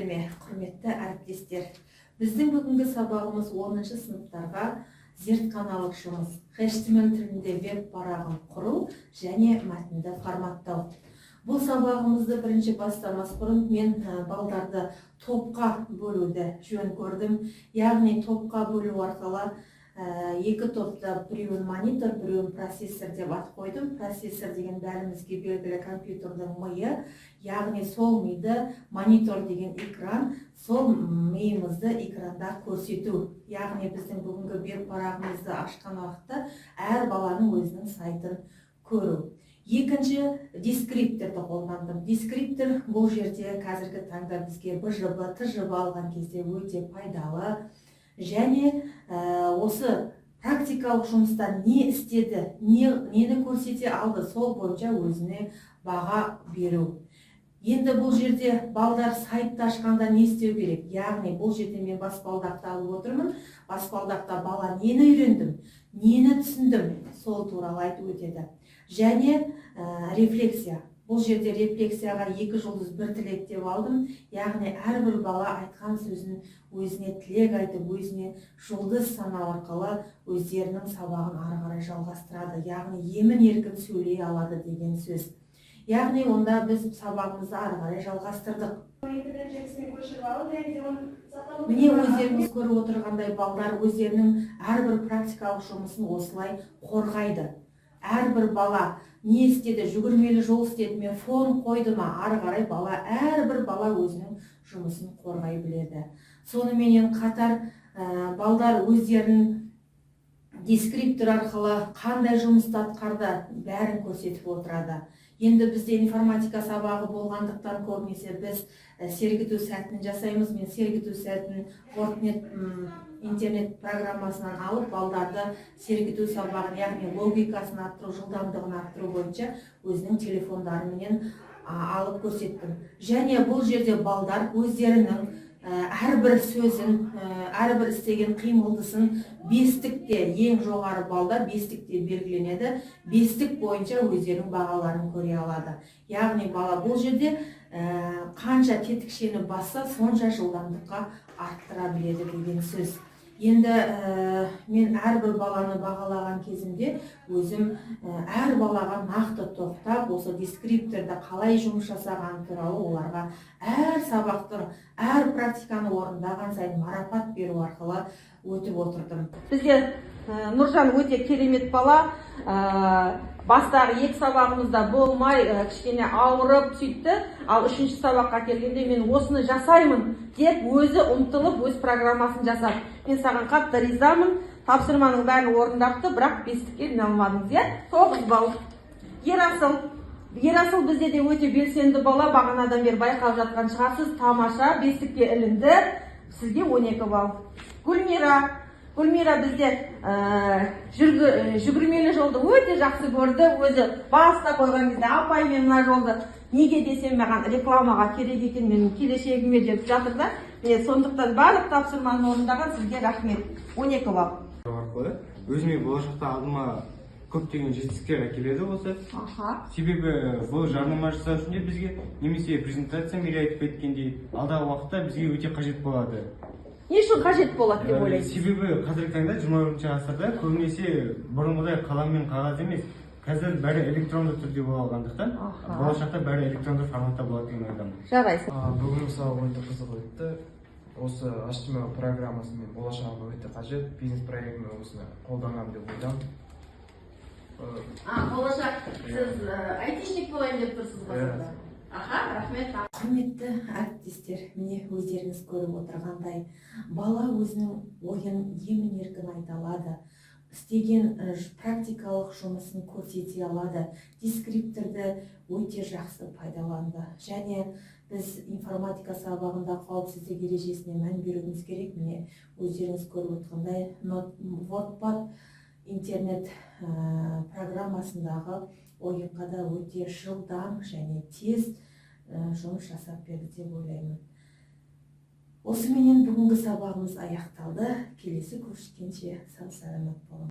сәлеметсіздер ме, құрметті әріптестер. Біздің бүгінгі сабағымыз 10-шы сыныптарға зертханалық жұмыс, HTML тілінде веб парағын құру және мәтінді форматтау. Бұл сабағымызды бірінші бастамас бұрын мен балдарды топқа бөлуді жөн көрдім. Яғни топқа бөлу арқылы екі топта біреуін монитор, біреуін процессор деп ат қойдым. Процессор деген бәрімізге белгілі компьютердің миы, яғни сол миды, монитор деген экран, сол миымызды экранда көрсету. Яғни біздің бүгінгі веб парағымызды ашқан уақытта әр баланың өзінің сайтын көру. Екінші, дескрипторды қолдандым. Дескриптор бұл жерде қазіргі таңда бізге БЖБ, ТЖБ алған кезде өте пайдалы. Және осы практикалық жұмыста не істеді, нені көрсете алды, сол бойынша өзіне баға беру. Енді бұл жерде балдар сайтты ашқанда не істеу керек? Яғни бұл жерде мен баспалдақты алып отырмын. Баспалдақта бала нені үйрендім, нені түсіндім, сол туралы айтып өтеді. Және рефлексия. Бұл жерде рефлексияға 2 жұлдыз 1 тілек деп алдым. Яғни әрбір бала айтқан сөзін өзіне тілек айтып, өзіне жұлдыз санау арқылы өздерінің сабағын ары қарай жалғастырады. Яғни емін-еркін сөйлей алады деген сөз. Яғни онда біз сабағымызды ары қарай жалғастырдық. Міне өздеріңіз көріп отырғандай балдар өздерінің әрбір практикалық жұмысын осылай қорғайды. Әрбір бала не істеді, жүгірмелі жол істеді ме, фон қойды ма, ары қарай бала, әрбір бала өзінің жұмысын қорғай біледі. Соныменен қатар балдар өздерінің дескриптор арқылы қандай жұмысты атқарды бәрін көрсетіп отырады. Енді бізде информатика сабағы болғандықтан көбінесе біз сергіту сәтін жасаймыз. Мен сергіту сәтін Wordnet интернет программасынан алып, балдарды сергіту сабағын, яғни логикасын арттыру, жылдамдығын арттыру бойынша өзінің телефондарымен алып көрсеттім. Және бұл жерде балдар өздерінің әрбір сөзін, әрбір істеген қимылдысын бестікте, ең жоғары балда бестікте белгіленеді. Бестік бойынша өздерінің бағаларын көре алады. Яғни бала бұл жерде қанша тетікшені басса, сонша жылдамдыққа арттыра біледі деген сөз. Енді мен әрбір баланы бағалаған кезімде өзім әр балаға нақты тоқтап, осы дескрипторда қалай жұмыс жасаған туралы оларға әр сабақтың, әр практиканы орындаған сайын марапат беру арқылы өтіп отырдым. Бізде Нұржан өте керемет бала. Бастағы 2 сабағымызда болмай, кішкене ауырып сөйтті. Ал 3-ші сабаққа келгенде мен осыны жасаймын деп өзі ұмтылып, өз программасын жасап. Мен саған қатты ризамын. Тапсырманың бәрін орындапты, бірақ 5-ке іліне алмадыңыз, иә? 9 балл. Ерасыл бізде де өте белсенді бала, бағанадан бері байқап жатқан шығарсыз, тамаша, 5-ке ілінді. Сізге 12 балл. Гүлмира бізде жүгірмелі жолды өте жақсы көрді. Өзі баста қойған кезде апай мен мына жолды неге десем маған рекламаға керек екен, менің келешегіме деп жатыр да. Сондықтан барлық тапсырманы орындаған, сізге рахмет. 12 балл. Өзіме болашақта алдыма көптеген жетістіктер әкеледі осы. Себебі бұл жарнама жасау үшін бізге, немесе презентация мен айтып кеткендей, алдағы уақытта бізге өте қажет болады. Не үшін қажет болады деп ойлайсыз? Себебі қазіргі таңда 21-ші ғасырда көбінесе бұрынғыдай қалам мен қағаз емес, қазір бәрі электронды түрде болғандықтан, болашақта бәрі электронды форматта болады деген ойдамын. Жарайсыз. Бүгінгі сабақ өте қызық өтті. Осы HTML программасымен болашағында өте қажет, бизнес проектіме осыны қолданамын деп ойдамын. Болашақ сіз айтишник болайын деп тұрсыз ғой? Рахмет. Құрметті әріптестер, міне өздеріңіз көріп отырғандай, бала өзінің ойын емін-еркін айта алады, істеген практикалық жұмысын көрсете алады, дескрипторды өте жақсы пайдаланды. Және біз информатика сабағында қауіпсіздік ережесіне мән беруіміз керек. Міне өздеріңіз көріп отырғандай, Wordpad интернет программасындағы ойынға да өте жылдам және тез жұмыс жасап берді деп ойлаймын. Осыменен бүгінгі сабағымыз аяқталды. Келесі көріскенше сау саламат болыңыздар.